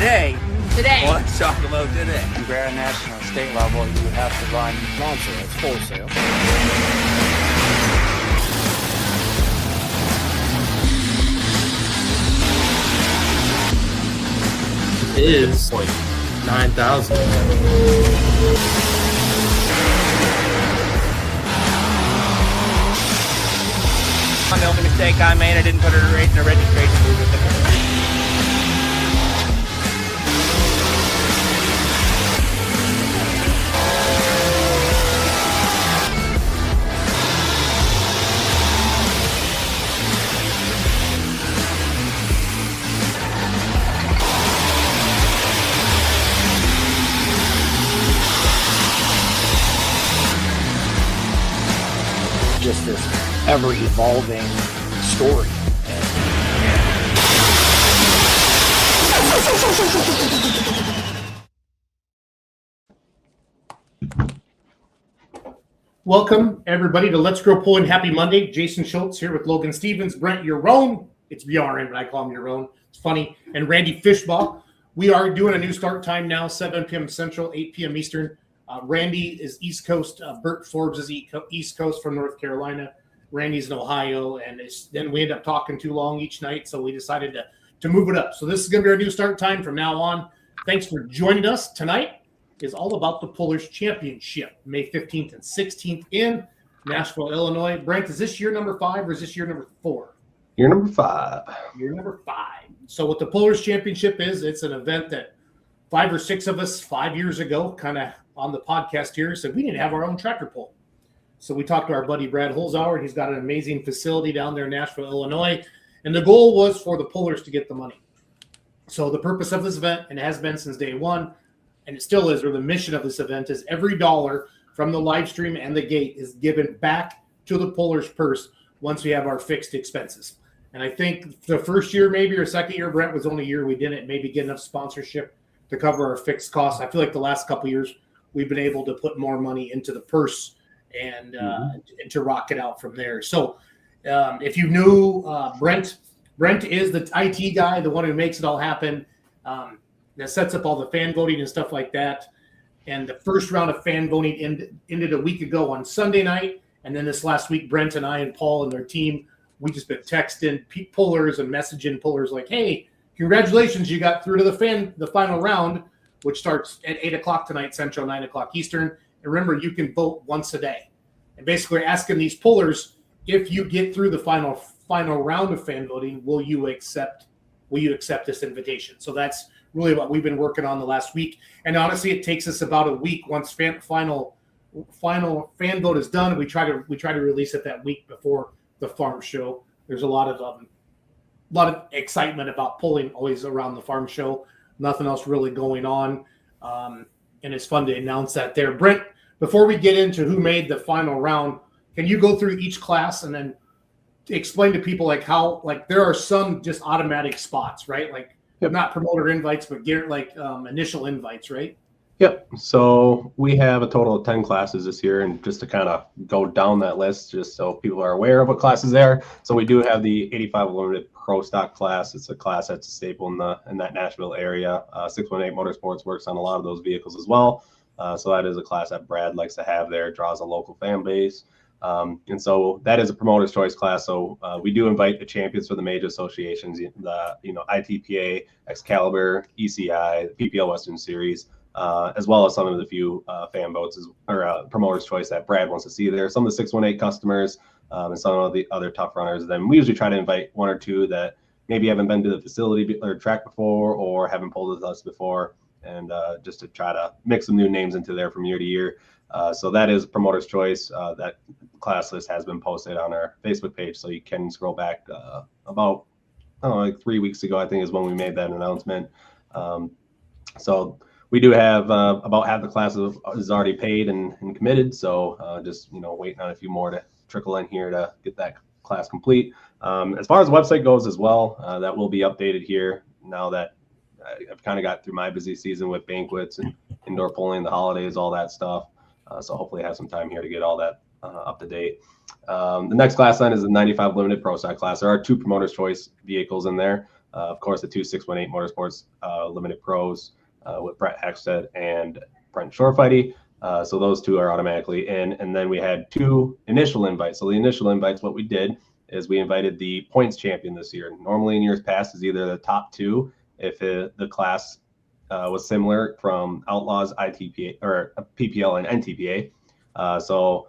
today. Well, let's talk about today. Compare national state level, you would have to run non-sale, it's wholesale. It is like 9,000. The only mistake I made, I didn't put it in the registration booth. Just this ever-evolving story. Welcome, everybody, to Let's Grow Pulling. Happy Monday. Jason Schultz here with Logan Stevens, Brent Yaron. It's Yaron, but I call him Yaron. It's funny. And Randy Fishbaugh. We are doing a new start time now, 7 p.m. Central, 8 p.m. Eastern. Randy is East Coast. Bert Forbes is East Coast from North Carolina. Randy's in Ohio. And then we end up talking too long each night, so we decided to move it up. So this is going to be our new start time from now on. Thanks for joining us. Tonight is all about the Pullers Championship, May 15th and 16th in Nashville, Illinois. Brent, is this year number 5 or is this year number 4? Year number 5. Year number 5. So what the Pullers Championship is, it's an event that 5 or 6 of us 5 years ago kind of on the podcast here said we need to have our own tractor pull. So we talked to our buddy Brad Holzauer, and he's got an amazing facility down there in Nashville, Illinois. And the goal was for the Pullers to get the money. So the purpose of this event, and it has been since day one, and it still is, or the mission of this event is every dollar from the live stream and the gate is given back to the Pullers purse once we have our fixed expenses. And I think the first year maybe or second year, Brent, was only a year we didn't maybe get enough sponsorship to cover our fixed costs. I feel like the last couple of years we've been able to put more money into the purse and to rock it out from there. So if you knew Brent is the IT guy, the one who makes it all happen, that sets up all the fan voting and stuff like that. And the first round of fan voting ended a week ago on Sunday night. And then this last week, Brent and I and Paul and their team, we just been texting pullers and messaging pullers like, hey, congratulations, you got through to the final round, which starts at 8 o'clock tonight, Central, 9 o'clock Eastern. And remember, you can vote once a day. And basically asking these pullers, if you get through the final round of fan voting, will you accept this invitation? So that's really what we've been working on the last week. And honestly, it takes us about a week once final fan vote is done. We try to release it that week before the farm show. There's a lot of excitement about pulling always around the farm show. Nothing else really going on. And it's fun to announce that there. Brent, before we get into who made the final round, can you go through each class and then explain to people like how, like there are some just automatic spots, right? Like not promoter invites, but initial invites, right? Yep. So we have a total of 10 classes this year, and just to kind of go down that list, just so people are aware of what classes they are. So we do have the 85 Limited Pro Stock class. It's a class that's a staple in that Nashville area. 618 Motorsports works on a lot of those vehicles as well. So that is a class that Brad likes to have there. It draws a local fan base. And so that is a promoter's choice class. So we do invite the champions for the major associations, the ITPA, Excalibur, ECI, PPL Western Series, as well as some of the few fan votes or promoter's choice that Brad wants to see there. Some of the 618 customers and some of the other tough runners. Then we usually try to invite 1 or 2 that maybe haven't been to the facility or track before or haven't pulled with us before, and just to try to mix some new names into there from year to year. So that is promoter's choice. That class list has been posted on our Facebook page, so you can scroll back about like 3 weeks ago, I think is when we made that announcement. So we do have about half the class is already paid and committed. So just waiting on a few more to trickle in here to get that class complete. As far as the website goes as well, that will be updated here now that I've kind of got through my busy season with banquets and indoor pulling, the holidays, all that stuff. So hopefully I have some time here to get all that up to date. The next class then is the 95 Limited Pro Stock class. There are 2 promoter's choice vehicles in there. Of course, the two 618 Motorsports Limited Pros with Brett Hexted and Brent Shorefighty. So those two are automatically in. And then we had two initial invites. So the initial invites, what we did is we invited the points champion this year. Normally in years past is either the top two if the class was similar from Outlaws, ITPA, or PPL and NTPA. So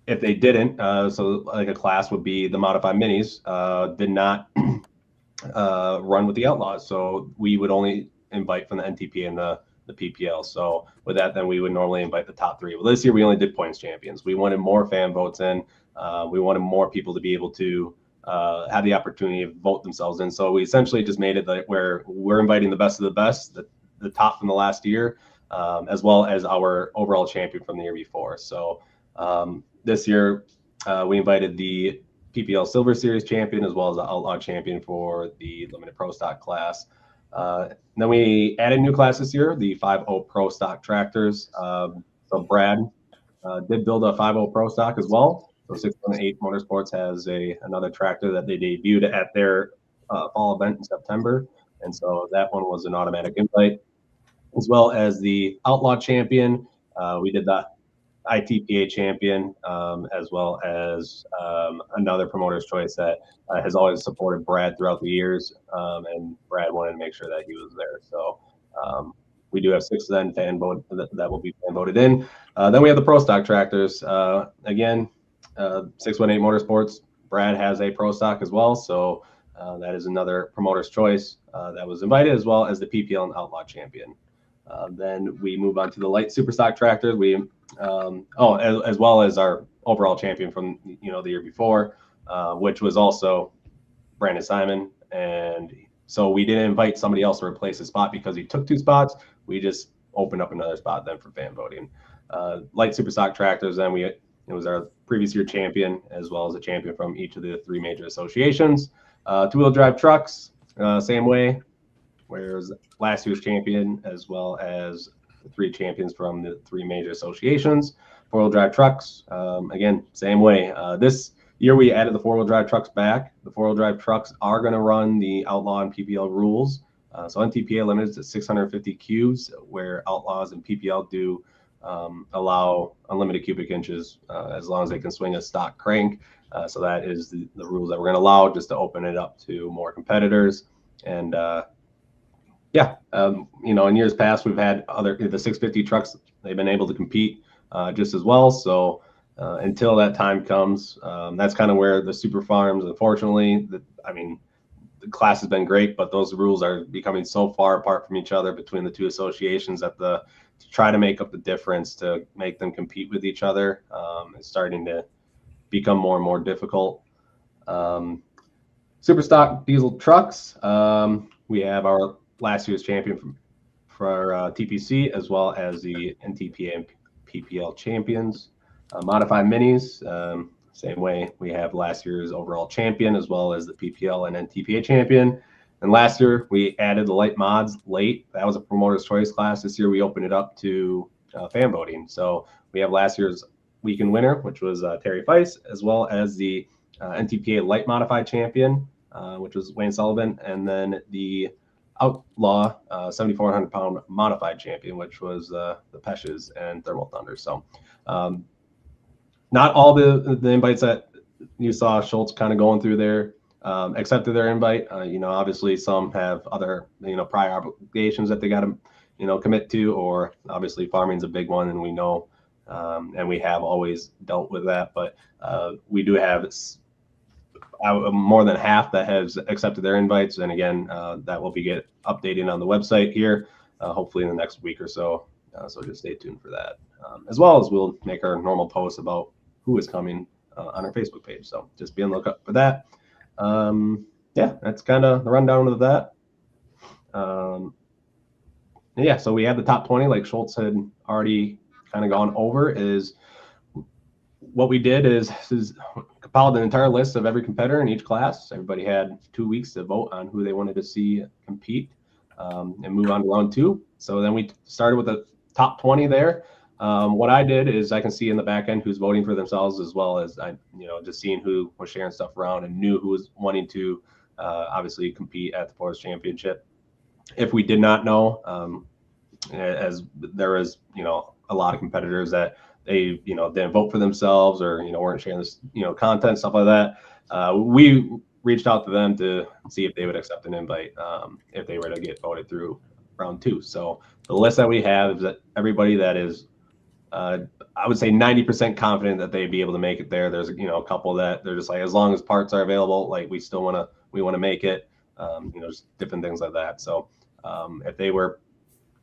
if they didn't, so like a class would be the Modified Minis, did not run with the Outlaws. So we would only invite from the NTPA and the PPL. So with that, then we would normally invite the top three. Well, this year we only did points champions. We wanted more fan votes in. We wanted more people to be able to have the opportunity to vote themselves in. So we essentially just made it like where we're inviting the best of the best, the top from the last year, as well as our overall champion from the year before. So this year we invited the PPL Silver Series champion as well as the Outlaw champion for the Limited Pro Stock class. Then we added new class this year, the 5.0 Pro Stock tractors. So Brad did build a 5.0 Pro Stock as well. So 618 Motorsports has another tractor that they debuted at their fall event in September. And so that one was an automatic invite, as well as the Outlaw champion. We did the ITPA champion, as well as another promoter's choice that has always supported Brad throughout the years, and Brad wanted to make sure that he was there. So we do have 6 then fan vote that will be fan voted in. Then we have the Pro Stock tractors. Again, 618 Motorsports, Brad has a Pro Stock as well, so that is another promoter's choice that was invited, as well as the PPL and Outlaw champion. Then we move on to the light super stock tractors. We as well as our overall champion from the year before, which was also Brandon Simon. And so we didn't invite somebody else to replace his spot because he took 2 spots. We just opened up another spot then for fan voting. Light super stock tractors. Then it was our previous year champion as well as a champion from each of the 3 major associations. 2-wheel drive trucks, same way. Whereas last year's champion, as well as the 3 champions from the 3 major associations. 4-wheel drive trucks, again, same way. This year we added the 4-wheel drive trucks back. The 4-wheel drive trucks are going to run the Outlaw and PPL rules. So NTPA limits at 650 cubes, where Outlaws and PPL do allow unlimited cubic inches as long as they can swing a stock crank. So that is the rules that we're going to allow, just to open it up to more competitors. And in years past, we've had the 650 trucks. They've been able to compete just as well. So until that time comes, that's kind of where the super farms, unfortunately, the class has been great, but those rules are becoming so far apart from each other between the 2 associations that to try to make up the difference to make them compete with each other is starting to become more and more difficult. Super stock diesel trucks. We have our last year's champion for TPC, as well as the NTPA and PPL champions. Modified Minis, same way. We have last year's overall champion, as well as the PPL and NTPA champion. And last year we added the light mods late. That was a promoter's choice class. This year we opened it up to fan voting. So we have last year's weekend winner, which was Terry Feist, as well as the NTPA light modified champion, which was Wayne Sullivan, and then the Outlaw 7,400 pound modified champion, which was the Peshes and Thermal Thunder. So not all the invites that you saw Schultz kind of going through there accepted their invite. Obviously some have other prior obligations that they got to commit to, or obviously farming's a big one, and we know and we have always dealt with that. But we do have more than half that has accepted their invites, and again, that will be updating on the website here, hopefully in the next week or so. So just stay tuned for that, as well as we'll make our normal posts about who is coming on our Facebook page. So just be on the lookout for that. That's kind of the rundown of that. So we have the top 20, like Schultz had already kind of gone over. Is what we did is compiled an entire list of every competitor in each class. Everybody had 2 weeks to vote on who they wanted to see compete, and move on to round 2. So then we started with the top 20 there. What I did is I can see in the back end who's voting for themselves, as well as just seeing who was sharing stuff around and knew who was wanting to obviously compete at the Pullers Championship. If we did not know, as there was, a lot of competitors that they, didn't vote for themselves or, weren't sharing this, content, stuff like that. We reached out to them to see if they would accept an invite if they were to get voted through round 2. So the list that we have is that everybody that is, I would say 90% confident that they'd be able to make it there. There's, a couple that they're just like, as long as parts are available, like we want to make it, just different things like that. So if they were,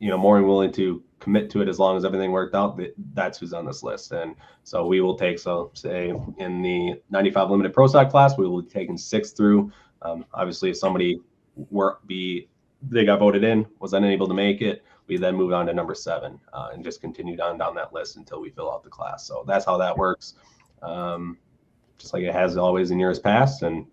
more than willing to commit to it as long as everything worked out, that's who's on this list. And so we will take, say in the 95 limited pro stock class, we will be taking 6 through. Obviously if somebody they got voted in, was unable to make it, we then moved on to number 7 and just continued on down that list until we fill out the class. So that's how that works. Just like it has always in years past. And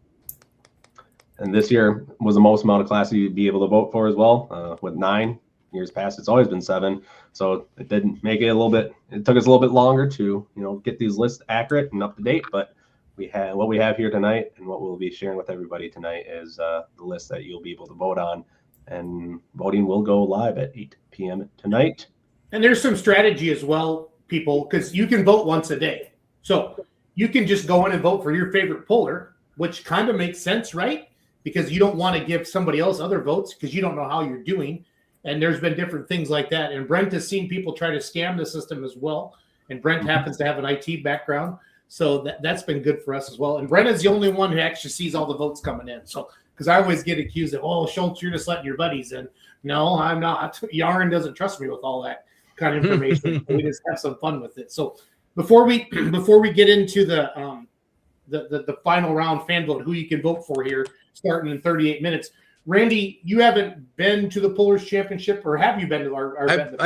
this year was the most amount of classes you'd be able to vote for as well, with 9. Years past, it's always been 7. So it didn't make it it took us a little bit longer to, get these lists accurate and up to date. But what we have here tonight and what we'll be sharing with everybody tonight is the list that you'll be able to vote on. And voting will go live at 8 p.m. tonight. And there's some strategy as well, people, because you can vote once a day. So you can just go in and vote for your favorite puller, which kind of makes sense, right? Because you don't want to give somebody else other votes because you don't know how you're doing. And there's been different things like that. And Brent has seen people try to scam the system as well. And Brent happens to have an IT background. So that's been good for us as well. And Brent is the only one who actually sees all the votes coming in. So, because I always get accused of, Schultz, you're just letting your buddies in. No, I'm not. Yaron doesn't trust me with all that kind of information. We just have some fun with it. So before we get into the final round fan vote, who you can vote for here, starting in 38 minutes. Randy, you haven't been to the Pullers Championship, or have you been to our event?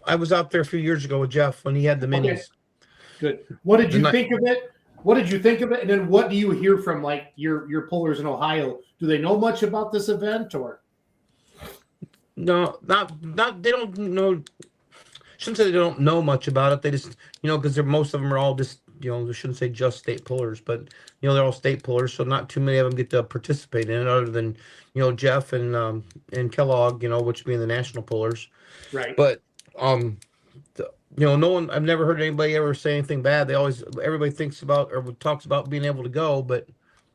I was out there a few years ago with Jeff when he had the minis. Okay. Good. What did you think of it? And then what do you hear from like your pullers in Ohio? Do they know much about this event or? No, not they don't know. Shouldn't say they don't know much about it. They just, because most of them are all just, they shouldn't say just state pullers, but they're all state pullers, so not too many of them get to participate in it, other than Jeff and Kellogg, which being the national pullers. Right. But no one. I've never heard anybody ever say anything bad. Everybody thinks about or talks about being able to go, but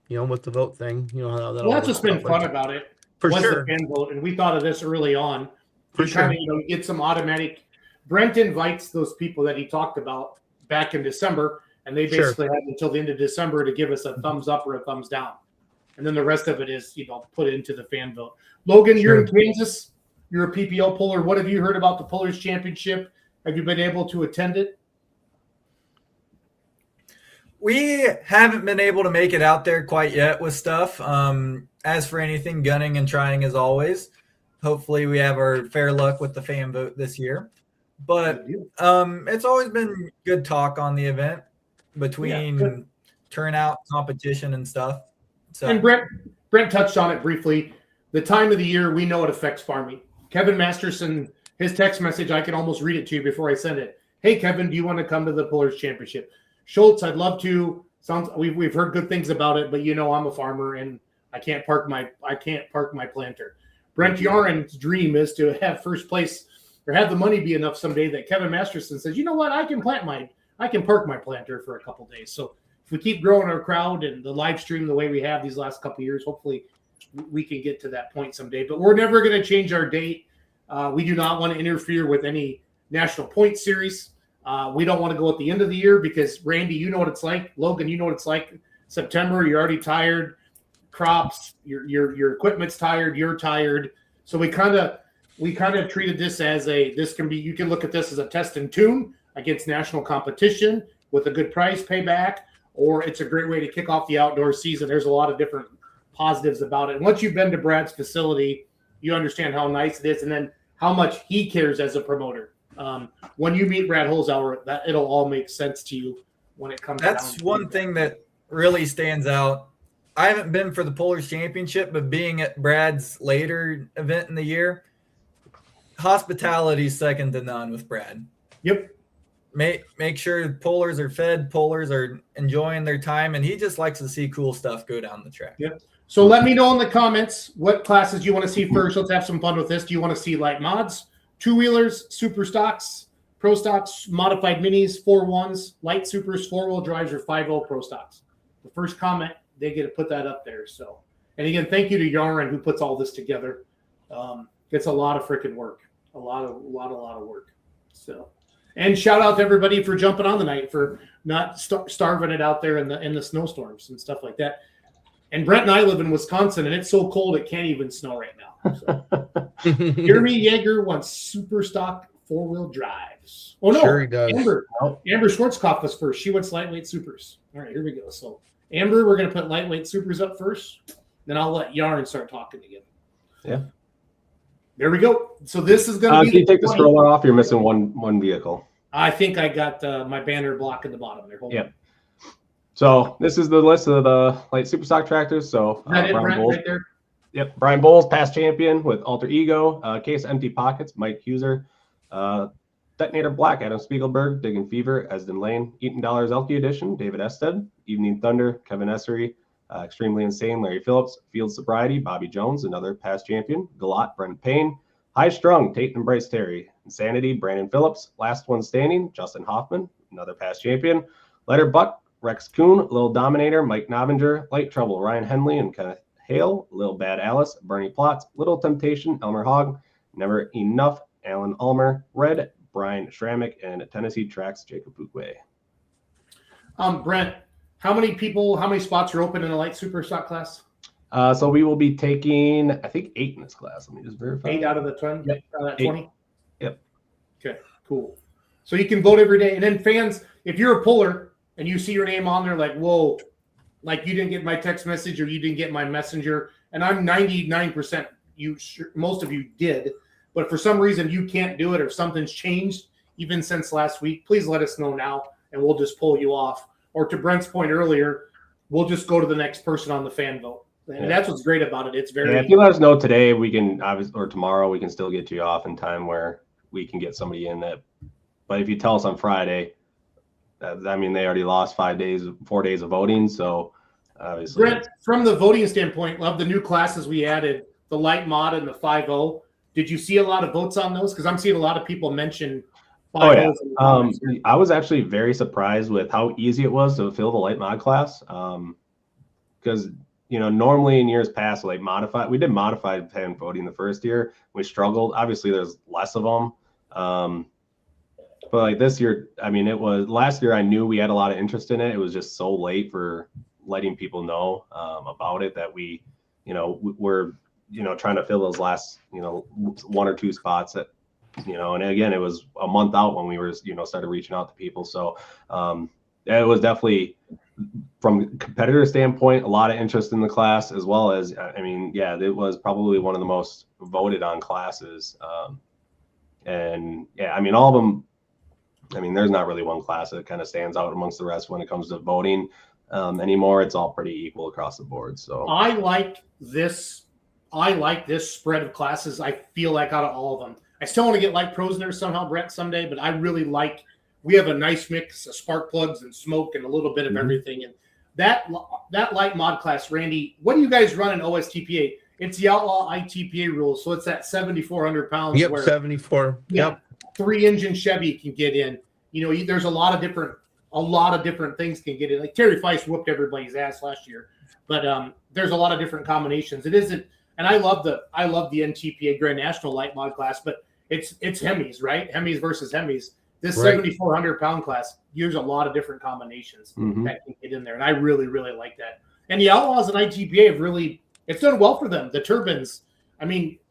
with the vote thing, how that. Well, that's what's been fun about it. For sure. The fan vote, and we thought of this early on. For sure. You get some automatic. Brent invites those people that he talked about back in December, and they basically have until the end of December to give us a thumbs up or a thumbs down. And then the rest of it is, put into the fan vote. Logan, you're in Kansas. You're a PPL puller. What have you heard about the Pullers Championship? Have you been able to attend it? We haven't been able to make it out there quite yet with stuff. As for anything, gunning and trying as always. Hopefully we have our fair luck with the fan vote this year. But it's always been good talk on the event between turnout, competition, and stuff. So. And Brent touched on it briefly. The time of the year, we know it affects farming. Kevin Masterson, his text message, I can almost read it to you before I send it. Hey, Kevin, do you want to come to the Pullers Championship? Schultz, I'd love to. We've heard good things about it, but I'm a farmer and I can't park my planter. Brent Yaron's dream is to have first place or have the money be enough someday that Kevin Masterson says, you know what, I can park my planter for a couple days. So if we keep growing our crowd and the live stream the way we have these last couple of years, hopefully we can get to that point someday. But we're never going to change our date. We do not want to interfere with any national point series. We don't want to go at the end of the year because, Randy, you know what it's like. Logan, you know what it's like. September, you're already tired. Crops, your equipment's tired. You're tired. So we kind of treated this as you can look at this as a test and tune against national competition with a good price payback, or it's a great way to kick off the outdoor season. There's a lot of different positives about it. And once you've been to Brad's facility, you understand how nice it is and then how much he cares as a promoter. When you meet Brad Holzhauer, that it'll all make sense to you when it comes. That's one thing that really stands out. I haven't been for the Pullers Championship, but being at Brad's later event in the year, hospitality is second to none with Brad. Yep. make sure pullers are fed, pullers are enjoying their time, and he just likes to see cool stuff go down the track. Yep. So let me know in the comments what classes you want to see first. Let's have some fun with this. Do you want to see light mods, two-wheelers, super stocks, pro stocks, modified minis, 4-1s, light supers, four-wheel drives, or 5.0 pro stocks? The first comment, they get to put that up there. So, and again, thank you to Yarn who puts all this together. It's a lot of freaking work, a lot of work. So, and shout out to everybody for jumping on the night, for not starving it out there in the snowstorms and stuff like that. And Brent and I live in Wisconsin, and it's so cold it can't even snow right now. So. Jeremy Yeager wants super stock 4-wheel drives. Oh no, Sure he does. Amber Schwarzkopf was first. She wants lightweight supers. All right, here we go. So Amber, we're going to put lightweight supers up first. Then I'll let Yarn start talking again. Yeah. There we go. So this is going to be. Can you take the stroller off? You're missing one vehicle. I think I got my banner block at the bottom there. Hold on. So this is the list of the light super stock tractors. So Is that it, Brian Brent, Bowles. right there? Yep, Brian Bowles, past champion with Alter Ego, Case Empty Pockets, Mike Huser, Detonator Black, Adam Spiegelberg, Digging Fever, Esden Lane, Eaton Dollars Elky Edition, David Ested, Evening Thunder, Kevin Essery, Extremely Insane, Larry Phillips, Field Sobriety, Bobby Jones, another past champion, Galat, Brent Payne, High Strung, Tate and Bryce Terry, Insanity, Brandon Phillips, Last One Standing, Justin Hoffman, another past champion, Letter Buck, Rex Kuhn, Lil Dominator, Mike Novinger, Light Trouble, Ryan Henley and Kenneth Hale, Lil Bad Alice, Bernie Plotz, Little Temptation, Elmer Hogg, Never Enough, Alan Ulmer, Red, Brian Schrammick, and Tennessee Tracks, Jacob Fuquay. Brent, how many spots are open in a light super stock class? So we will be taking, I think, 8 in this class. Let me just verify. 8 out of the 20? Yep. 20? Yep. Okay, cool. So you can vote every day. And then fans, if you're a puller and you see your name on there, like, whoa, like you didn't get my text message or you didn't get my messenger, and I'm 99% most of you did, but for some reason you can't do it or something's changed even since last week, please let us know now and we'll just pull you off. Or to Brent's point earlier, we'll just go to the next person on the fan vote. And that's what's great about it. It's very. Yeah, if you let us know today, we can or tomorrow, we can still get you off in time where we can get somebody in that. But if you tell us on Friday, I mean, they already lost 4 days of voting. So obviously, Brent, from the voting standpoint of the new classes we added, the light mod and the 5.0, did you see a lot of votes on those? Because I'm seeing a lot of people mention 5.0s. Oh, yeah. I was actually very surprised with how easy it was to fill the light mod class. Because normally in years past, like we did modified fan voting the first year. We struggled. Obviously, there's less of them. But like this year, I mean, it was last year. I knew we had a lot of interest in it. It was just so late for letting people know about it that we're trying to fill those last 1 or 2 spots that and again, it was a month out when we were started reaching out to people. So it was definitely, from a competitor standpoint, a lot of interest in the class, as well as, it was probably one of the most voted on classes. And yeah, I mean, all of them, there's not really one class that kind of stands out amongst the rest when it comes to voting anymore. It's all pretty equal across the board. So I like this spread of classes. I feel like out of all of them, I still want to get light pros in there somehow, Brett, someday, but I really like, we have a nice mix of spark plugs and smoke and a little bit of everything. And that light mod class, Randy, what do you guys run in OSTPA? It's the Outlaw ITPA rules. So it's that 7,400 pounds. Yep, 74. Yep. 3-engine Chevy can get in. There's a lot of different things can get in. Like Terry Feist whooped everybody's ass last year, but there's a lot of different combinations. It isn't, and I love the NTPA Grand National light mod class, but it's Hemis, right? Hemis versus Hemis. This 7,400 pound class, there's a lot of different combinations that can get in there, and I really, really like that. And the Outlaws and ITPA have really, it's done well for them. The turbines,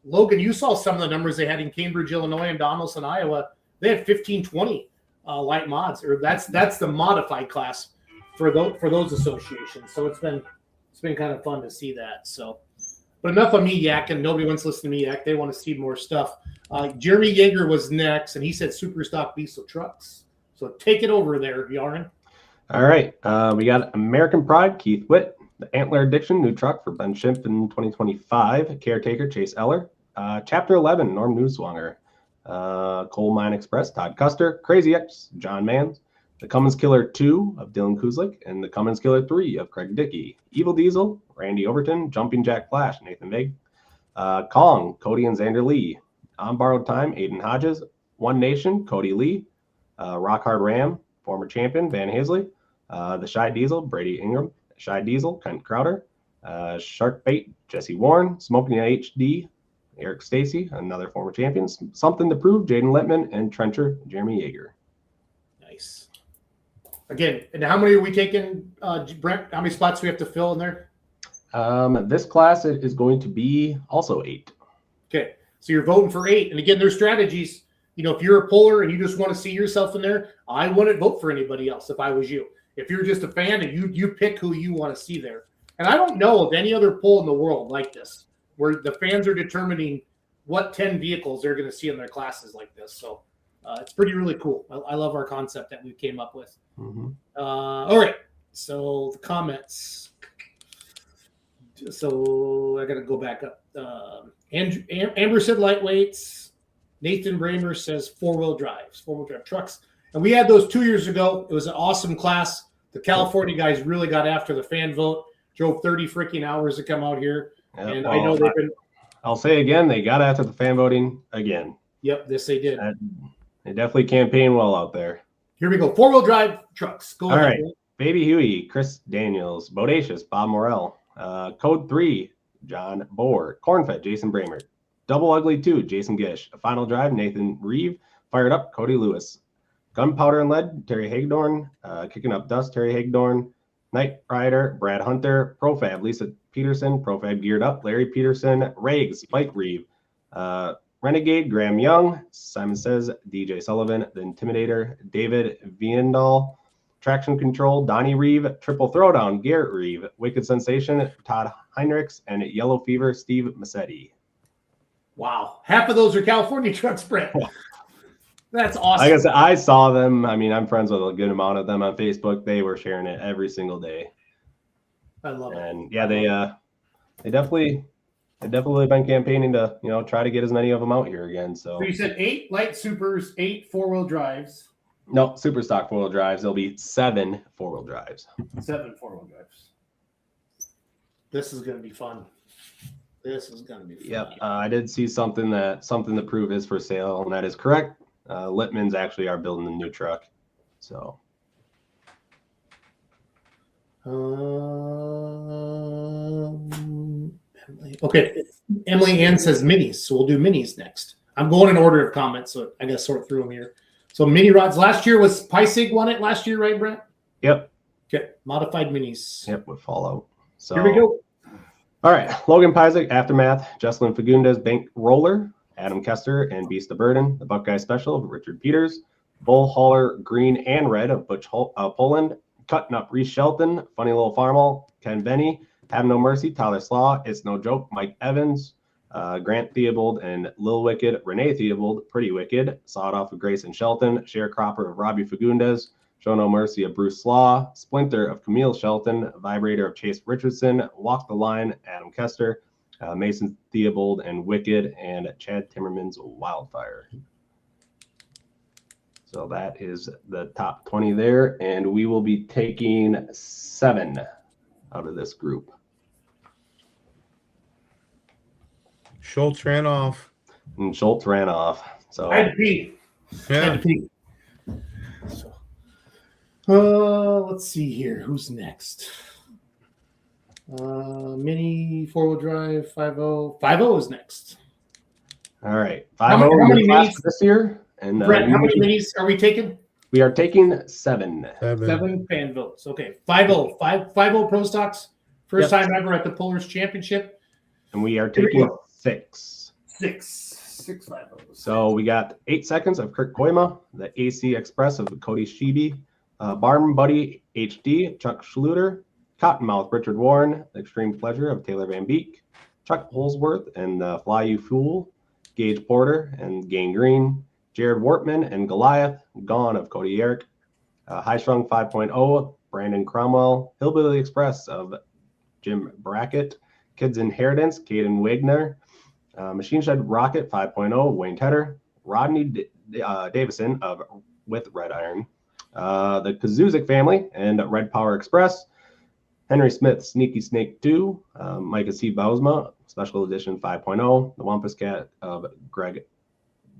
Logan, you saw some of the numbers they had in Cambridge, Illinois, and Donaldson, Iowa. They had 1520 light mods, or that's the modified class for those associations. So it's been kind of fun to see that. So, but enough of me yakking. Nobody wants to listen to me yak. They want to see more stuff. Jeremy Yeager was next, and he said super stock diesel trucks. So take it over there, Yarn. All right, we got American Pride, Keith Witt. The Antler Addiction, new truck for Ben Schimpf in 2025. Caretaker, Chase Eller. Chapter 11, Norm Newswanger. Coal Mine Express, Todd Custer, Crazy X, John Mans, the Cummins Killer 2 of Dylan Kuzlik, and the Cummins Killer 3 of Craig Dickey, Evil Diesel, Randy Overton, Jumping Jack Flash, Nathan Vig, Kong, Cody and Xander Lee, On Borrowed Time, Aiden Hodges, One Nation, Cody Lee, Rock Hard Ram, former champion, Van Hazley, the Shy Diesel, Brady Ingram, Shy Diesel, Kent Crowder, Shark Bait, Jesse Warren, Smoking HD, Eric Stacy, another former champion, Something to Prove, Jaden Littman, and Trencher, Jeremy Yeager. Nice. Again, and how many are we taking, Brent? How many spots do we have to fill in there? This class it is going to be also 8. Okay, so you're voting for 8. And again, there's strategies. You know, if you're a puller and you just want to see yourself in there, I wouldn't vote for anybody else if I was you. If you're just a fan and you pick who you want to see there. And I don't know of any other poll in the world like this, where the fans are determining what 10 vehicles they're going to see in their classes like this. So it's really cool. I love our concept that we came up with. Mm-hmm. All right, so the comments. So I got to go back up. Amber said lightweights. Nathan Bramer says four-wheel drive trucks. And we had those 2 years ago. It was an awesome class. The California guys really got after the fan vote. Drove 30 freaking hours to come out here. Yep, And I know they've been. I'll say again, they got after the fan voting again. Yep, this they did. They definitely campaigned well out there. Here we go. Four-wheel drive trucks. Go All ahead. right. Baby Huey, Chris Daniels, Bodacious, Bob Morell, Code 3, John Bohr, Cornfed, Jason Bramer, Double Ugly 2, Jason Gish, Final Drive, Nathan Reeve, Fired Up, Cody Lewis, Gunpowder and Lead, Terry Hagdorn, Kicking Up Dust, Terry Hagdorn, Night Rider, Brad Hunter, Profab, Lisa Peterson, Profab Geared Up, Larry Peterson, Rags, Mike Reeve, Renegade, Graham Young, Simon Says, DJ Sullivan, The Intimidator, David Viendal, Traction Control, Donnie Reeve, Triple Throwdown, Garrett Reeve, Wicked Sensation, Todd Heinrichs, and Yellow Fever, Steve Massetti. Wow. Half of those are California trucks, Brent. That's awesome. Like I said, I saw them. I mean, I'm friends with a good amount of them on Facebook. They were sharing it every single day. I love it. And yeah, they definitely been campaigning to, try to get as many of them out here again. So you said 8 light supers, 8 four-wheel drives. no, super stock 4-wheel drives. There'll be 7 4-wheel drives. 7 four-wheel drives. This is going to be fun. Yep. I did see something to prove is for sale, and that is correct. Littman's actually are building the new truck. So okay. Emily Ann says minis, so we'll do minis next. I'm going in order of comments, so I got to sort through them here. So mini rods last year was Pisig won it last year, right, Brent? yep. Okay, modified minis. Yep, with Fallout. So Here we go. All right, Logan Pisek, Aftermath, Jocelyn Fagundes, Bank Roller, Adam Kester, and Beast of Burden, the Buckeye Special of Richard Peters, Bull Hauler Green and Red of Butch Poland, Cutting Up Reese Shelton, Funny Little Farmal, Ken Benny, Have No Mercy, Tyler Slaw, It's No Joke, Mike Evans, Grant Theobald and Lil Wicked, Renee Theobald, Pretty Wicked, Sawed Off of Grayson Shelton, Sharecropper of Robbie Fagundes, Show No Mercy of Bruce Slaw, Splinter of Camille Shelton, Vibrator of Chase Richardson, Walk the Line, Adam Kester, Mason Theobald and Wicked, and Chad Timmerman's Wildfire. So that is the top 20 there, and we will be taking 7 out of this group. Schultz ran off. And Schultz ran off. So I had to pee. Yeah. Let's see here. Who's next? Mini four-wheel drive 5.0. 5.0 is next. all right. How many minis this year? And Brent, how many minis are we taking? we are taking 7. 7 fan votes. Okay. 5.0. 5.0 Pro Stocks. First Yep. time ever at the Pullers Championship. And we are Here we taking go. 6. 6 5.0s. So we got 8 seconds of Kurt Koima, the AC Express of Cody Sheeby, Barm Buddy HD, Chuck Schluter, Cottonmouth Richard Warren, The Extreme Pleasure of Taylor Van Beek, Chuck Holsworth and Fly You Fool, Gage Porter and Gain Green, Jared Wortman and Goliath, Gone of Cody Eric, High Strung 5.0, Brandon Cromwell, Hillbilly Express of Jim Brackett, Kids Inheritance, Caden Wagner, Machine Shed Rocket 5.0, Wayne Tedder, Rodney Davison with Red Iron, the Kazuzik family and Red Power Express, Henry Smith Sneaky Snake 2, Micah C. Bausma Special Edition 5.0, the Wampus Cat of Greg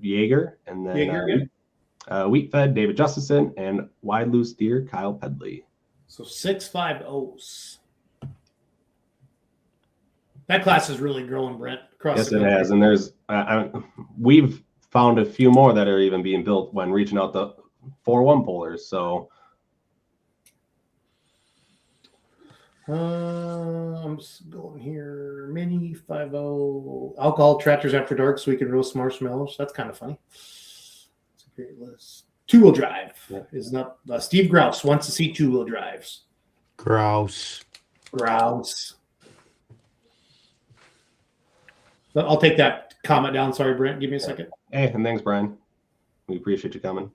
Yeager, and then Wheat Fed David Justison, and Wide Loose Deer Kyle Pedley. So 6.50s. That class is really growing, Brent. Yes, it has, and there's we've found a few more that are even being built when reaching out the 4-1 pullers. So I'm just going here. Mini 5.0 alcohol tractors after dark, so we can roast marshmallows. That's kind of funny. It's a great list. 2-wheel drive is not. Steve Grouse wants to see 2-wheel drives. Grouse. I'll take that comment down. Sorry, Brent. Give me a second. hey, and thanks, Brian. We appreciate you coming.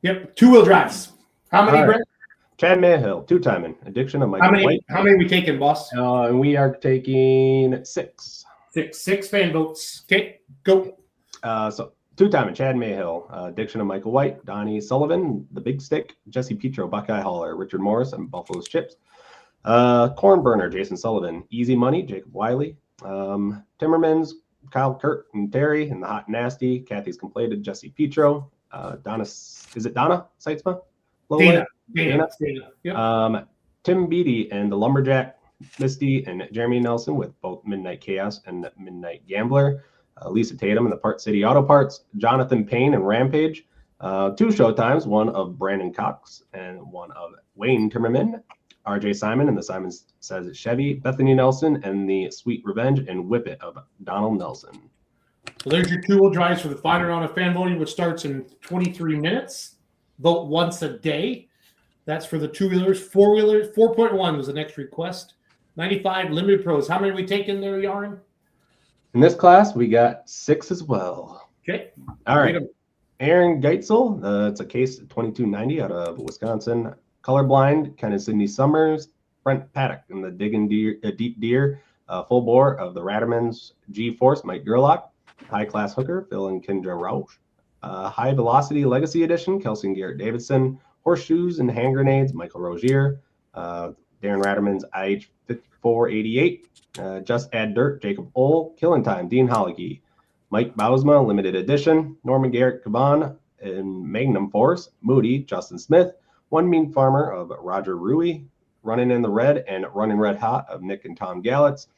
Yep, 2-wheel drives. How many, All right. Brent? Chad Mayhill, 2-timing. Addiction of Michael White. How many we taking, boss? And we are taking 6. Six fan votes. Okay, go. So 2-timing Chad Mayhill, Addiction of Michael White, Donnie Sullivan, The Big Stick, Jesse Petro, Buckeye Hauler, Richard Morris, and Buffalo's Chips. Corn Burner, Jason Sullivan, Easy Money, Jacob Wiley, Timmermans, Kyle Kurt and Terry, and the Hot and Nasty, Kathy's Completed, Jesse Petro, Donna, is it Donna Seitzma? Dana. Yep. Tim Beatty and the Lumberjack, Misty and Jeremy Nelson with both Midnight Chaos and Midnight Gambler, Lisa Tatum and the Part City Auto Parts, Jonathan Payne and Rampage, 2 showtimes, one of Brandon Cox and one of Wayne Timmerman, RJ Simon and the Simon Says It Chevy, Bethany Nelson and the Sweet Revenge and Whip It of Donald Nelson. So there's your 2-wheel drives for the final round of fan voting, which starts in 23 minutes. Vote once a day. That's for the 2-wheelers. 4-wheelers, 4.1 was the next request. 95 limited pros. How many are we taking there, Yarn? In this class, we got 6 as well. Okay. All right. Aaron Geitzel, it's a case 2290 out of Wisconsin. Colorblind, Ken and Sydney Summers. Brent Paddock and the Digging Deer, Deep Deer, Full Bore of the Rattermans. G-Force, Mike Gerlach. High Class Hooker, Phil and Kendra Rausch. High Velocity Legacy Edition, Kelsey and Garrett Davidson. Horseshoes and Hand Grenades, Michael Rogier. Darren Ratterman's IH 5488. Just Add Dirt, Jacob Ohl. Killing Time, Dean Hollicky. Mike Bausma, Limited Edition. Norman Garrett Caban and Magnum Force. Moody, Justin Smith. One Mean Farmer of Roger Rui. Running in the Red and Running Red Hot of Nick and Tom Gallitz.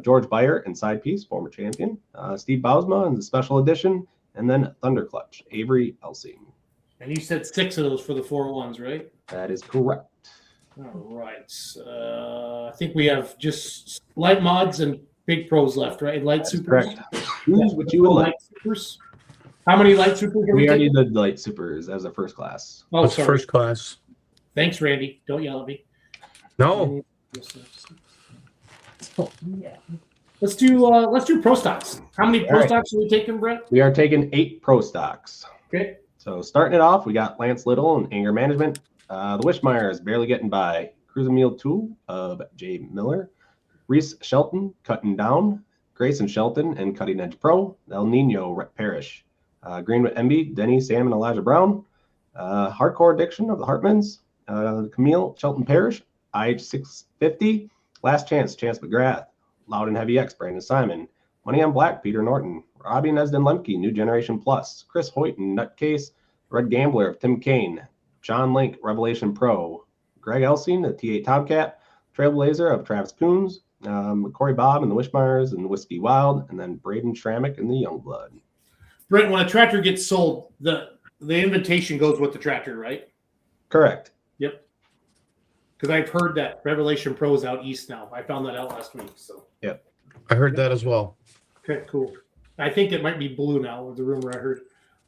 George Beyer and Side Piece, former champion. Steve Bausma in the Special Edition. And then Thunder Clutch, Avery Elsing. And you said 6 of those for the 4-1s, right? That is correct. All right. I think we have just light mods and big pros left, right? Light supers. Correct. Choose what you would like. Light supers. How many light supers are We we already taking? did light supers as a first class. Oh, What's sorry. first class? Thanks, Randy. Don't yell at me. No. Let's do pro stocks. How many pro All right. stocks are we taking, Brett? We are taking 8 pro stocks. Okay. So starting it off, we got Lance Little and Anger Management. The Wishmeyers, Barely Getting By. Cruising Meal 2 of Jay Miller. Reese Shelton, Cutting Down. Grayson Shelton and Cutting Edge Pro. El Nino, Rhett Parrish. Greenwood MB, Denny, Sam, and Elijah Brown. Hardcore Addiction of the Hartmans. Camille Shelton Parrish. IH 650. Last Chance, Chance McGrath. Loud and Heavy X, Brandon Simon. Money on Black, Peter Norton. Robbie Nesden Lemke, New Generation Plus. Chris Hoyt and Nutcase. Red Gambler of Tim Kane. John Link, Revelation Pro. Greg Elsing, the T8 Tomcat. Trailblazer of Travis Coons. Corey Bob and the Wishmeyers and the Whiskey Wild. And then Braden Schrammick and the Youngblood. Brent, when a tractor gets sold, the invitation goes with the tractor, right? Correct. Yep. Because I've heard that Revelation Pro is out east now. I found that out last week. So I heard that as well. okay, cool. I think it might be blue now, was the rumor I heard.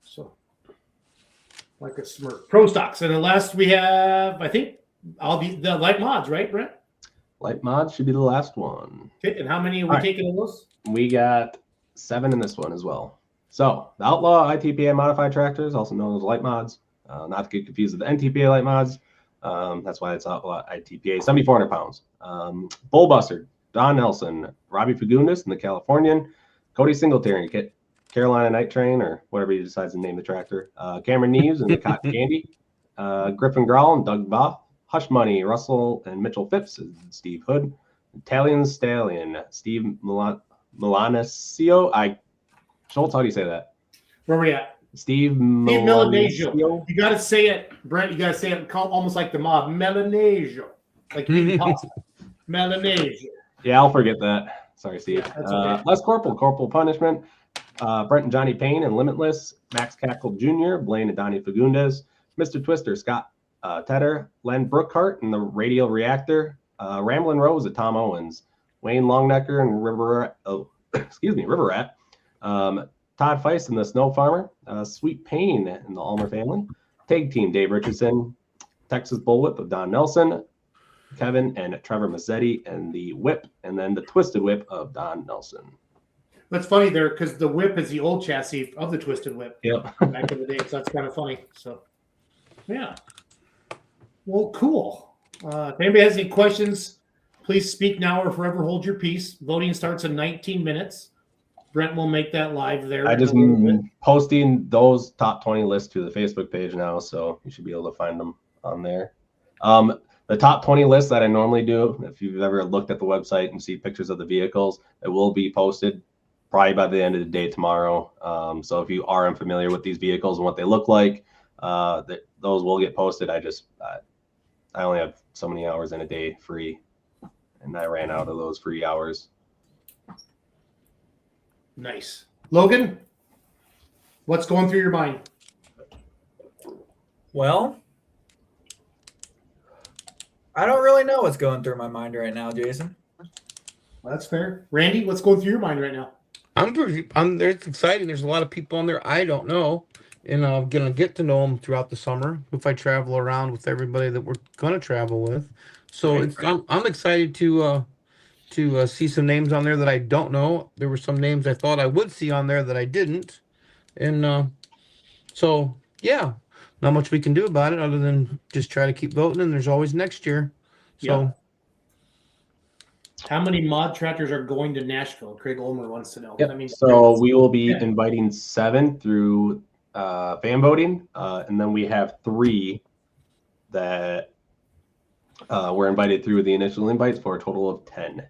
So like a smirk. Pro stocks. And the last we have, I think I'll be the light mods, right, Brent? Light Mod should be the last one. Okay, and how many are we All right. taking of those? We got 7 in this one as well. So the Outlaw ITPA modified tractors, also known as light mods, not to get confused with the NTPA light mods. That's why it's Outlaw ITPA, 7,400 pounds. Bullbuster, Don Nelson, Robbie Fagundes and the Californian, Cody Singletary, Carolina Night Train, or whatever he decides to name the tractor. Cameron Neves and the Cotton Candy. Griffin Growl and Doug Boff. Hush Money, Russell and Mitchell Phipps and Steve Hood. Italian Stallion, Steve Milanesio. Schultz, how do you say that? Where we at? Steve Melanesio. Milanesio. You got to say it, Brent. You got to say it almost like the mob. Melanesio. Like Melanesio. Yeah, I'll forget that. Sorry, Steve. Yeah, that's okay. Les Corporal Punishment. Brent and Johnny Payne and Limitless. Max Cackle Jr., Blaine and Donnie Fagundes. Mr. Twister, Scott Tedder. Len Brookhart and the Radial Reactor. Ramblin' Rose at Tom Owens. Wayne Longnecker and River Rat. Todd Feist and the Snow Farmer. Sweet Pain and the Almer family. Tag Team, Dave Richardson. Texas Bullwhip of Don Nelson. Kevin and Trevor Mazzetti and the Whip, and then the Twisted Whip of Don Nelson. That's funny there because the Whip is the old chassis of the Twisted Whip. Yep. Back in the day, so that's kind of funny. So, yeah. Well, cool. If anybody has any questions, please speak now or forever hold your peace. Voting starts in 19 minutes. Brent will make that live there. I just posting those top 20 lists to the Facebook page now, so you should be able to find them on there. The top 20 lists that I normally do, if you've ever looked at the website and see pictures of the vehicles, it will be posted probably by the end of the day tomorrow. So if you are unfamiliar with these vehicles and what they look like, those will get posted. I only have so many hours in a day free, and I ran out of those free hours. Nice. Logan, what's going through your mind? Well, I don't really know what's going through my mind right now, Jason. That's fair. Randy, what's going through your mind right now? It's exciting. There's a lot of people on there I don't know, and I'm gonna get to know them throughout the summer if I travel around with everybody that we're gonna travel with. So I'm excited to see some names on there that I don't know. There were some names I thought I would see on there that I didn't, and so yeah, not much we can do about it other than just try to keep voting. And there's always next year. So. Yeah. How many mod tractors are going to Nashville? Craig Ulmer wants to know. Yep. I mean, So we will be inviting 7 through fan voting, and then we have 3 that were invited through the initial invites for a total of 10.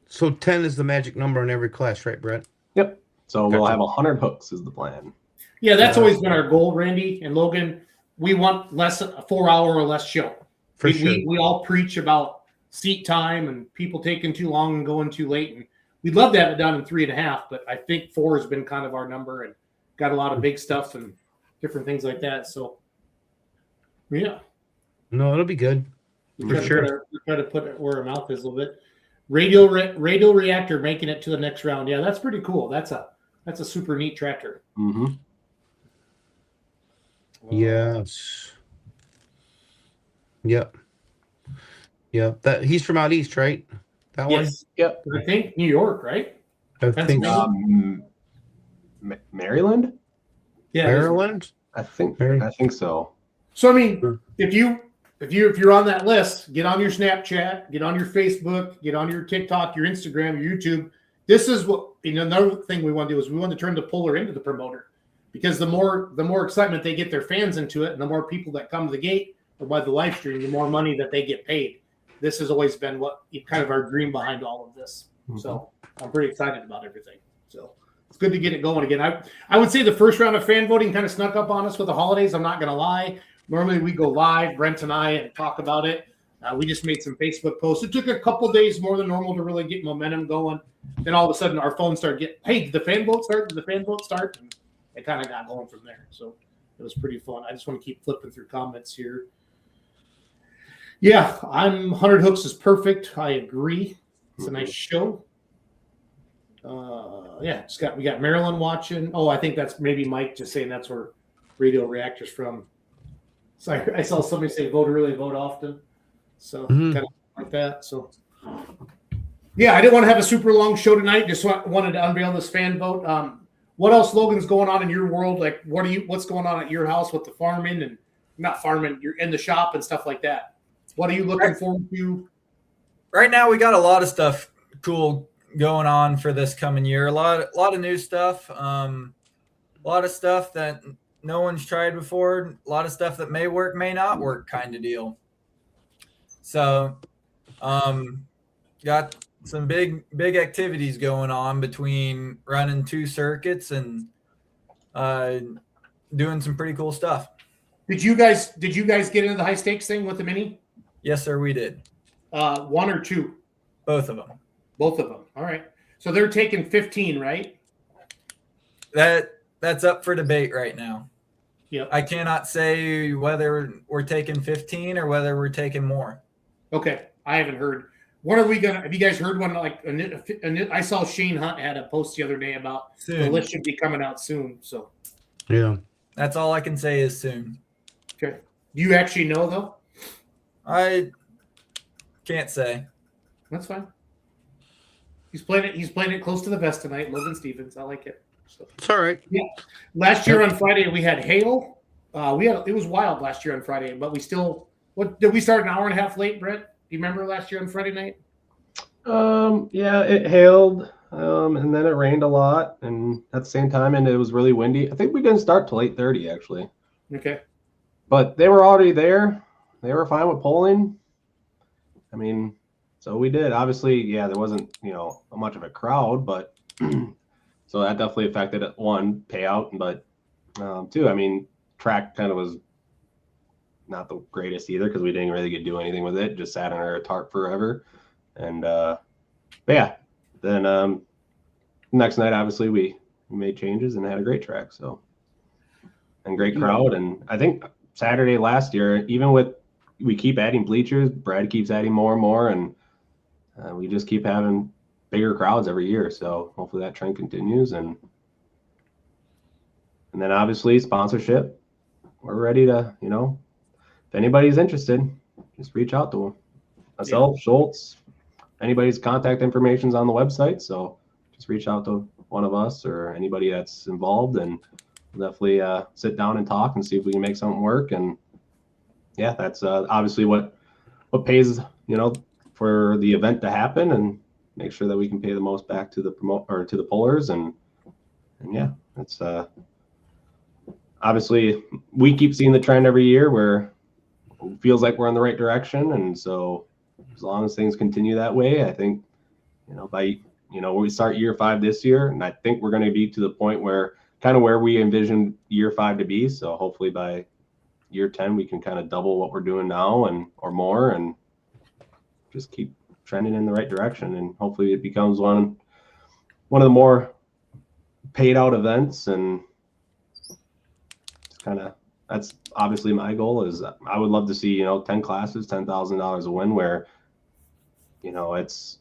So 10 is the magic number in every class, right, Brett? Yep. So we'll Gotcha. have 100 hooks is the plan. yeah, that's always been our goal, Randy and Logan. We want a 4-hour or less show. For sure. We all preach about seat time and people taking too long and going too late. And we'd love to have it done in 3.5, but I think 4 has been kind of our number and got a lot of big stuff and different things like that. So, yeah. No, it'll be good. For sure. We try to put it where our mouth is a little bit. Radial Reactor making it to the next round. Yeah, that's pretty cool. That's a super neat tractor. Mm-hmm. Yes. Yep. Yep. That he's from out east, right? That Yes. Yep. I think New York, right? one? I think Maryland? Yeah. it is. Maryland. I think so. So I mean, if you're on that list, get on your Snapchat, get on your Facebook, get on your TikTok, your Instagram, your YouTube. This is what another thing we want to do is we want to turn the puller into the promoter, because the more excitement they get their fans into it, and the more people that come to the gate or by the live stream, the more money that they get paid. This has always been what kind of our dream behind all of this. Mm-hmm. So I'm pretty excited about everything. So it's good to get it going again. I would say the first round of fan voting kind of snuck up on us with the holidays. I'm not going to lie. Normally we go live, Brent and I, and talk about it. We just made some Facebook posts. It took a couple days more than normal to really get momentum going. Then all of a sudden our phones started getting, hey, did the fan vote start? Did the fan vote start? And it kind of got going from there. So it was pretty fun. I just want to keep flipping through comments here. Yeah, 100 hooks is perfect. I agree. It's a nice show. Yeah, we got Maryland watching. Oh, I think that's maybe Mike just saying that's where Radio Reactor's from. So I saw somebody say vote early, vote often. So kind of like that. So yeah, I didn't want to have a super long show tonight. Just wanted to unveil this fan vote. What else, Logan's going on in your world? Like, what's going on at your house with the farming and not farming? You're in the shop and stuff like that. What are you looking forward to? Right now, we got a lot of stuff cool going on for this coming year. A lot of new stuff. A lot of stuff that no one's tried before. A lot of stuff that may work, may not work, kind of deal. So, got some big activities going on between running 2 circuits and doing some pretty cool stuff. Did you guys get into the high stakes thing with the mini? Yes, sir, we did. 1 or 2? Both of them. Both of them. All right. So they're taking 15, right? That's up for debate right now. Yep. I cannot say whether we're taking 15 or whether we're taking more. Okay. I haven't heard. When are we gonna? Have you guys heard one? Like I saw Shane Hunt had a post the other day about the Soon. list should be coming out soon. So Yeah. That's all I can say is soon. okay. Do you actually know though? I can't say. That's fine. He's playing it close to the vest tonight. Logan Stevens. I like it. So. It's all right. Last year on Friday we had hail. It was wild last year on Friday, but we still. What did we start an hour and a half late, Brett? Do you remember last year on Friday night? Yeah, it hailed, and then it rained a lot, and at the same time, and it was really windy. I think we didn't start till 8:30 actually, Okay. but they were already there. They were fine with polling. I mean, so we did. Obviously, yeah, there wasn't much of a crowd, but so that definitely affected it. One, payout, but 2, I mean, track kind of was not the greatest either because we didn't really get to do anything with it. Just sat under a tarp forever. And but yeah, then next night obviously we made changes and had a great track. So and great crowd. And I think Saturday last year, even with we keep adding bleachers, Brad keeps adding more and more, and we just keep having bigger crowds every year. So hopefully that trend continues. And then obviously sponsorship. We're ready to, if anybody's interested, just reach out to them. Myself, Schultz, anybody's contact information's on the website. So just reach out to one of us or anybody that's involved, and we'll definitely sit down and talk and see if we can make something work. And yeah, that's obviously what pays, for the event to happen, and make sure that we can pay the most back to the to the pullers. And yeah, it's obviously we keep seeing the trend every year where it feels like we're in the right direction. And so as long as things continue that way, I think, by, we start year 5 this year, and I think we're going to be to the point where kind of where we envision year 5 to be. So hopefully by year 10, we can kind of double what we're doing now or more, and just keep trending in the right direction. And hopefully it becomes one of the more paid out events. And kind of, that's obviously my goal. Is I would love to see 10 classes, $10,000 a win, where it's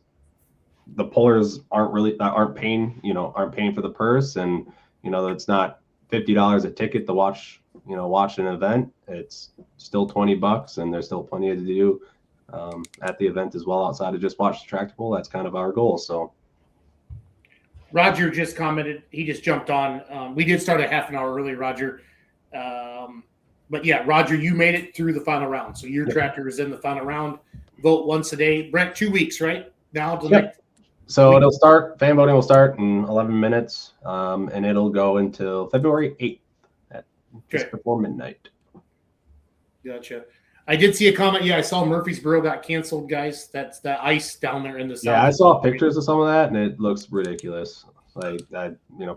the pullers aren't paying for the purse, and it's not $50 a ticket to watch an event. It's still $20, and there's still plenty to do at the event as well outside of just watch the tractor pull. That's kind of our goal. So Roger just commented. He just jumped on. We did start a half an hour early, Roger. But yeah, Roger, you made it through the final round. So your tractor is in the final round. Vote once a day. Brent, 2 weeks, right? Now to yep. So fan voting will start in 11 minutes, and it'll go until February 8th at just before midnight. Gotcha. I did see a comment. Yeah, I saw Murfreesboro got canceled, guys. That's the ice down there in the south. Yeah, I saw pictures of some of that, and it looks ridiculous. Like I,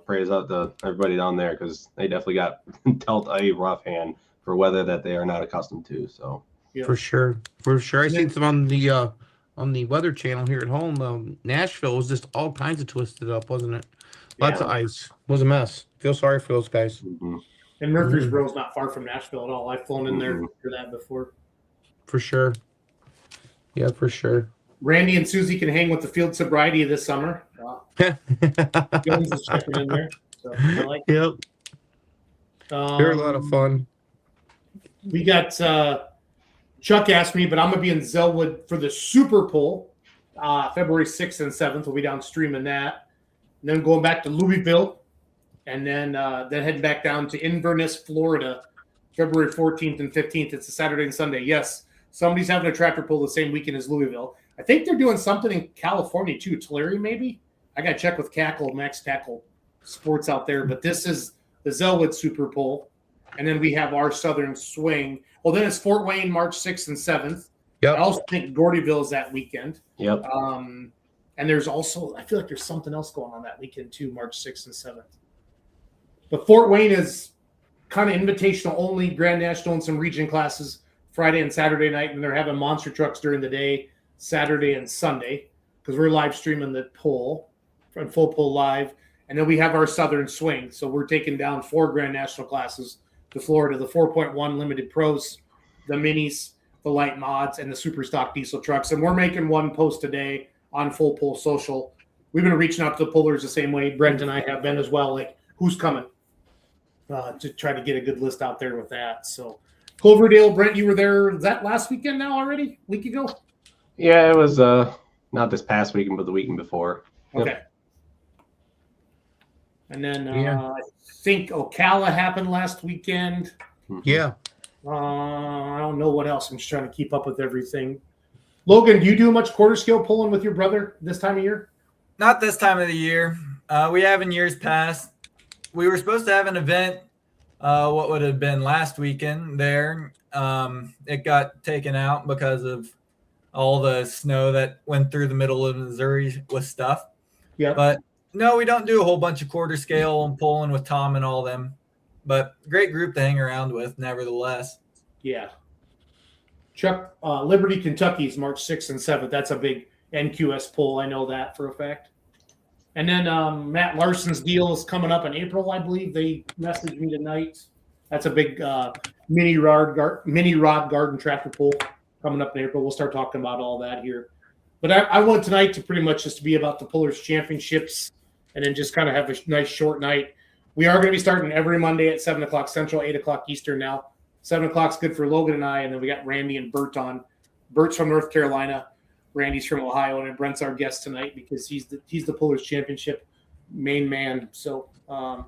praise out to everybody down there, because they definitely got dealt a rough hand for weather that they are not accustomed to. So yeah. For sure. I seen some on the Weather Channel here at home. Nashville was just all kinds of twisted up, wasn't it? Lots of ice. It was a mess. Feel sorry for those guys. Mm-hmm. And Murfreesboro is not far from Nashville at all. I've flown in there for that before. For sure. Yeah, for sure. Randy and Susie can hang with the field sobriety this summer. Jones is checking in there. So I like it. Yep. They're a lot of fun. We got Chuck asked me, but I'm going to be in Zellwood for the Super Bowl, February 6th and 7th. We'll be downstream in that. And then going back to Louisville, and then heading back down to Inverness, Florida, February 14th and 15th. It's a Saturday and Sunday. Yes, somebody's having a tractor pull the same weekend as Louisville. I think they're doing something in California too. Tulare, maybe? I got to check with Max Tackle Sports out there, but this is the Zellwood Super Bowl. And then we have our Southern Swing. Well, then it's Fort Wayne, March 6th and 7th. Yep. I also think Gordyville is that weekend. Yep. And there's also, I feel like there's something else going on that weekend too, March 6th and 7th. But Fort Wayne is kind of invitational only, Grand National and some region classes Friday and Saturday night. And they're having monster trucks during the day, Saturday and Sunday, because we're live streaming the poll from Full Pull Live. And then we have our Southern Swing. So we're taking down 4 Grand National classes to Florida, the 4.1 Limited Pros, the Minis, the Light Mods, and the Super Stock Diesel trucks. And we're making one post today on Full Pull Social. We've been reaching out to the pullers the same way Brent and I have been as well, like who's coming, to try to get a good list out there with that. So Cloverdale, Brent, you were there, was that last weekend now already? Week ago? Yeah, it was not this past weekend, but the weekend before. Yep. Okay. And then I think Ocala happened last weekend. Yeah. I don't know what else. I'm just trying to keep up with everything. Logan, do you do much quarter scale pulling with your brother this time of year? Not this time of the year. We have in years past. We were supposed to have an event, what would have been last weekend there. It got taken out because of all the snow that went through the middle of Missouri with stuff. Yeah. But no, we don't do a whole bunch of quarter scale and pulling with Tom and all them. But great group to hang around with, nevertheless. Yeah. Chuck, Liberty, Kentucky is March 6th and 7th. That's a big NQS pull. I know that for a fact. And then Matt Larson's deal is coming up in April, I believe. They messaged me tonight. That's a big mini rod garden tractor pull coming up in April. We'll start talking about all that here. But I want tonight to pretty much just be about the Pullers Championships and then just kind of have a nice short night. We are going to be starting every Monday at 7 o'clock Central, 8 o'clock Eastern now. 7 o'clock's good for Logan and I, and then we got Randy and Bert on. Bert's from North Carolina. Randy's from Ohio, and Brent's our guest tonight because he's the Pullers Championship main man. So, it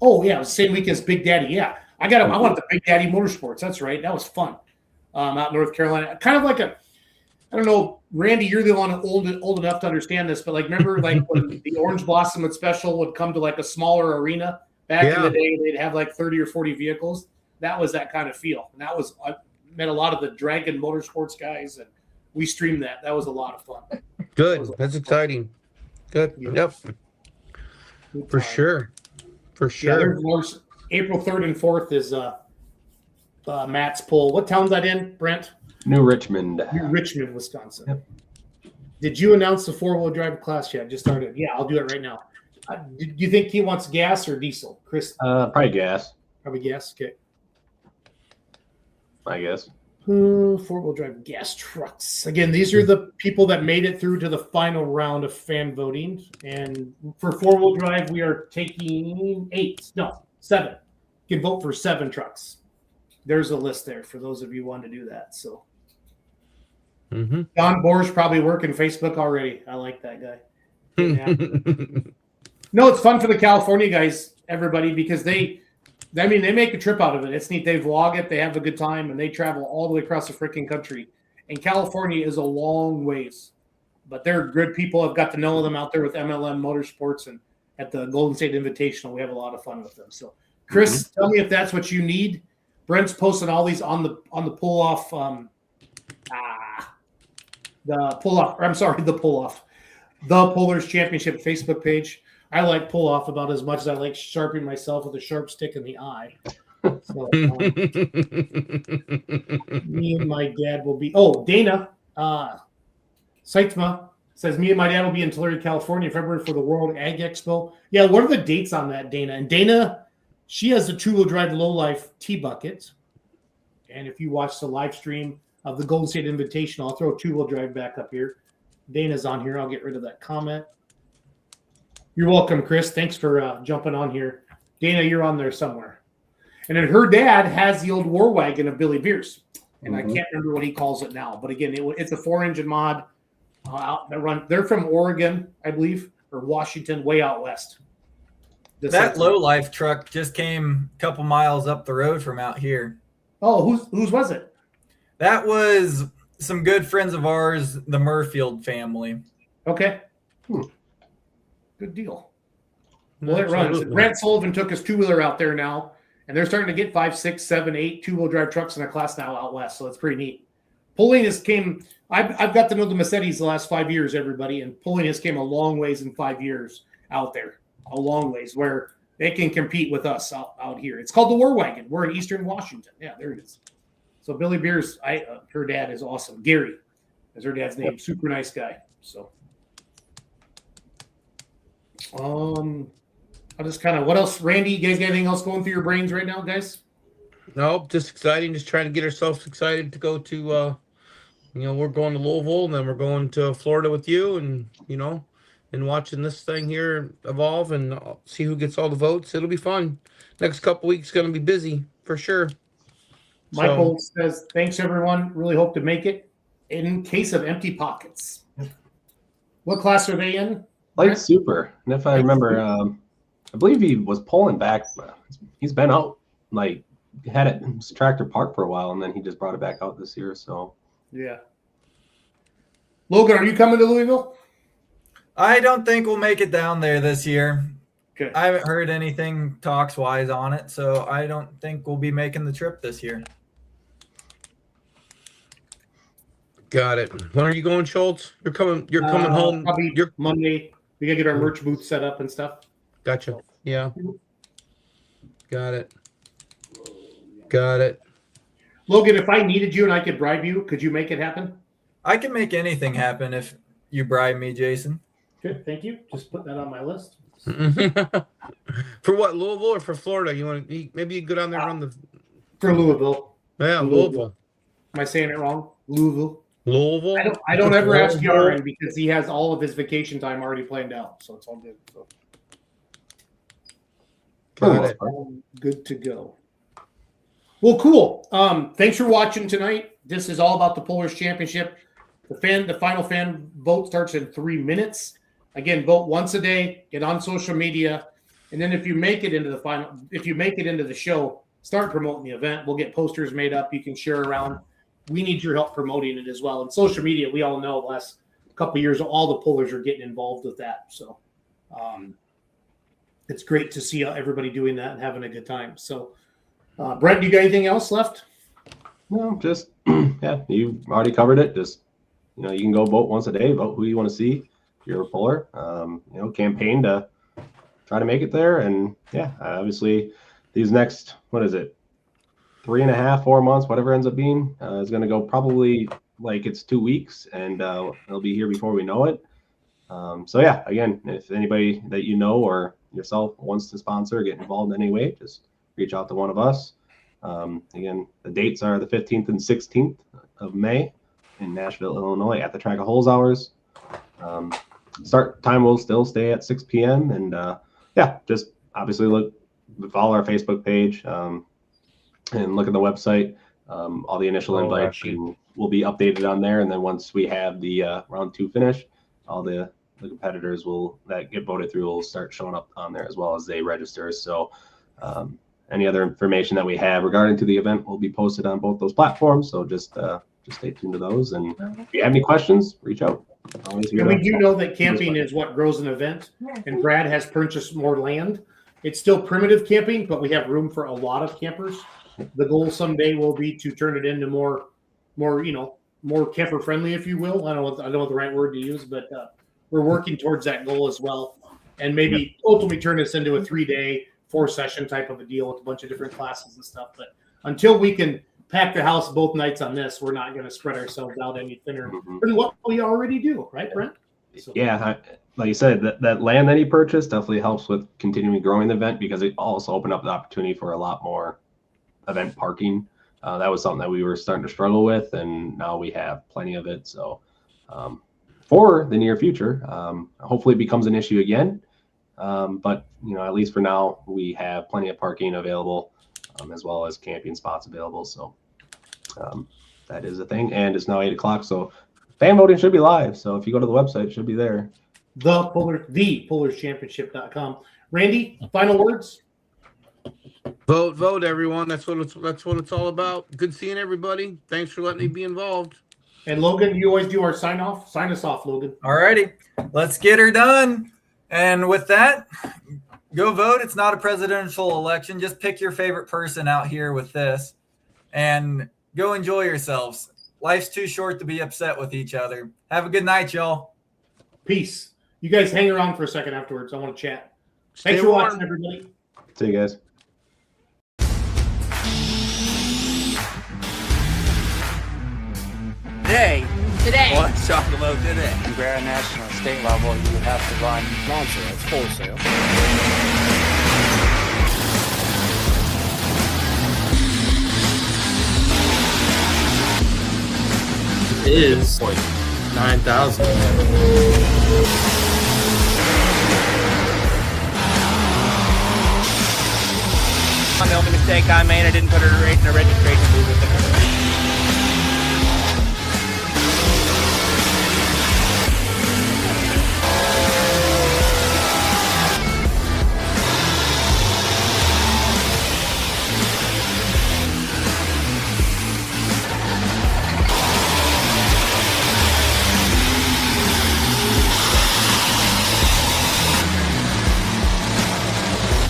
was the same week as Big Daddy. Yeah, I want the Big Daddy Motorsports. That's right. That was fun. Out in North Carolina, kind of like I don't know, Randy, you're the one old enough to understand this, but like remember like when the Orange Blossom Special would come to like a smaller arena back in the day, they'd have like 30 or 40 vehicles. That was that kind of feel, and that was met a lot of the Dragon Motorsports guys, and we streamed that. That was a lot of fun. Good. That's exciting. Good. Yep. For sure. For sure. Yeah, April 3rd and 4th is Matt's pull. What town's that in, Brent? New Richmond. New Richmond, Wisconsin. Yep. Did you announce the 4-wheel drive class yet? Just started. Yeah, I'll do it right now. Do you think he wants gas or diesel, Chris? Probably gas, Probably gas. Okay. I guess. 4-wheel drive gas trucks. Again, these are the people that made it through to the final round of fan voting. And for 4-wheel drive, we are taking 7. You can vote for 7 trucks. There's a list there for those of you who want to do that. So, Don Boer's probably working Facebook already. I like that guy. Yeah. No, it's fun for the California guys, everybody, because they make a trip out of it. It's neat. They vlog it. They have a good time, and they travel all the way across the freaking country. And California is a long ways, but they're good people. I've got to know them out there with MLM Motorsports and at the Golden State Invitational. We have a lot of fun with them. So, Chris, tell me if that's what you need. Brent's posting all these on the pull off. The Pullers Championship Facebook page. I like pull off about as much as I like sharpening myself with a sharp stick in the eye. So, me and my dad will be. Oh, Dana Seitzma says me and my dad will be in Tulare, California, February for the World Ag Expo. Yeah, what are the dates on that, Dana? And Dana, she has the 2-wheel drive low life T-bucket. And if you watch the live stream of the Golden State Invitational, I'll throw 2-wheel drive back up here. Dana's on here. I'll get rid of that comment. You're welcome, Chris. Thanks for jumping on here. Dana, you're on there somewhere. And then her dad has the old war wagon of Billy Beers. And I can't remember what he calls it now. But again, it's a 4-engine mod. They're from Oregon, I believe, or Washington, way out west. That low life truck just came a couple miles up the road from out here. Oh, whose was it? That was some good friends of ours, the Murfield family. Okay. Good deal. Well, it runs. Absolutely. Grant Sullivan took his two-wheeler out there now, and they're starting to get 5, 6, 7, 8 two-wheel drive trucks in a class now out west. So it's pretty neat. Pulling has came. I've got to know the Massettis the last 5 years, everybody, and pulling has came a long ways in 5 years out there, a long ways where they can compete with us out here. It's called the War Wagon. We're in Eastern Washington. Yeah, there it is. So Billy Beers, her dad is awesome. Gary is her dad's name. Super nice guy. So, I'll just kind of, what else, Randy? You guys got anything else going through your brains right now, guys? No, just exciting. Just trying to get ourselves excited to go to, we're going to Louisville and then we're going to Florida with you and, and watching this thing here evolve and see who gets all the votes. It'll be fun. Next couple weeks going to be busy for sure. Michael says, thanks everyone. Really hope to make it in case of empty pockets. What class are they in? Light super. And if I remember, I believe he was pulling back. He's been out, had it in his tractor park for a while, and then he just brought it back out this year. So, yeah. Logan, are you coming to Louisville? I don't think we'll make it down there this year. Okay. I haven't heard anything talks wise on it, so I don't think we'll be making the trip this year. Got it. When are you going, Schultz? You're coming home. Probably Monday. We gotta get our merch booth set up and stuff. Gotcha. Yeah. Got it. Logan, if I needed you and I could bribe you, could you make it happen? I can make anything happen if you bribe me, Jason. Good, thank you. Just put that on my list. For what, Louisville or for Florida? You want to maybe you go down there and run the For Louisville. Yeah, Louisville. Am I saying it wrong? Louisville. I don't ever ask Yaron because he has all of his vacation time already planned out, so it's all good. So. Got it. Good to go. Well, cool. Thanks for watching tonight. This is all about the Pullers Championship. The final fan vote starts in 3 minutes. Again, vote once a day. Get on social media, and then if you make it into the show, start promoting the event. We'll get posters made up. You can share around. We need your help promoting it as well. And social media, we all know the last couple of years, all the pullers are getting involved with that. So it's great to see everybody doing that and having a good time. So, Brent, do you got anything else left? No, just, yeah, you've already covered it. Just, you can go vote once a day, vote who you want to see. If you're a puller, campaign to try to make it there. And yeah, obviously these next, 3.5, 4 months, whatever ends up being, is going to go probably like it's 2 weeks, and it'll be here before we know it. So yeah, again, if anybody that you know or yourself wants to sponsor or get involved in any way, just reach out to one of us. Again, the dates are the 15th and 16th of May in Nashville, Illinois at the Track of Holes hours. Start time will still stay at 6 p.m. And yeah, just obviously follow our Facebook page. And look at the website. All the initial invites will be updated on there. And then once we have the round 2 finish, all the competitors that get voted through will start showing up on there as well as they register. So any other information that we have regarding to the event will be posted on both those platforms. So just stay tuned to those. And if you have any questions, reach out. And we do know that camping is what grows an event. And Brad has purchased more land. It's still primitive camping, but we have room for a lot of campers. The goal someday will be to turn it into more camper friendly, if you will. I don't know what the right word to use, but we're working towards that goal as well. And maybe ultimately turn this into a 3-day, 4-session type of a deal with a bunch of different classes and stuff. But until we can pack the house both nights on this, we're not going to spread ourselves out any thinner than what we already do, right, Brent? So. Yeah, like you said, that land that he purchased definitely helps with continuing growing the event because it also opened up the opportunity for a lot more event parking. That was something that we were starting to struggle with, and now we have plenty of it. So for the near future, hopefully it becomes an issue again. But at least for now, we have plenty of parking available, as well as camping spots available. So that is a thing, and it's now 8 o'clock. So fan voting should be live. So if you go to the website, it should be there. ThePullersChampionship.com. Randy, final words. Vote, everyone. That's what it's all about. Good seeing everybody. Thanks for letting me be involved. And Logan, you always do our sign off. Sign us off, Logan. All righty, let's get her done. And with that, go vote. It's not a presidential election. Just pick your favorite person out here with this and go enjoy yourselves. Life's too short to be upset with each other. Have a good night, y'all. Peace. You guys hang around for a second afterwards. I want to chat. Stay Thanks for warm. watching, everybody. See you guys. Today, Today. let's talk about today. Compare at national and state level, you would have to run non-sales, wholesale. Is like 9,000. The only mistake I made, I didn't put a rate in the registration movement.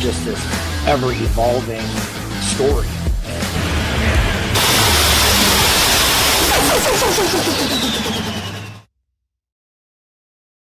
Just this ever evolving story.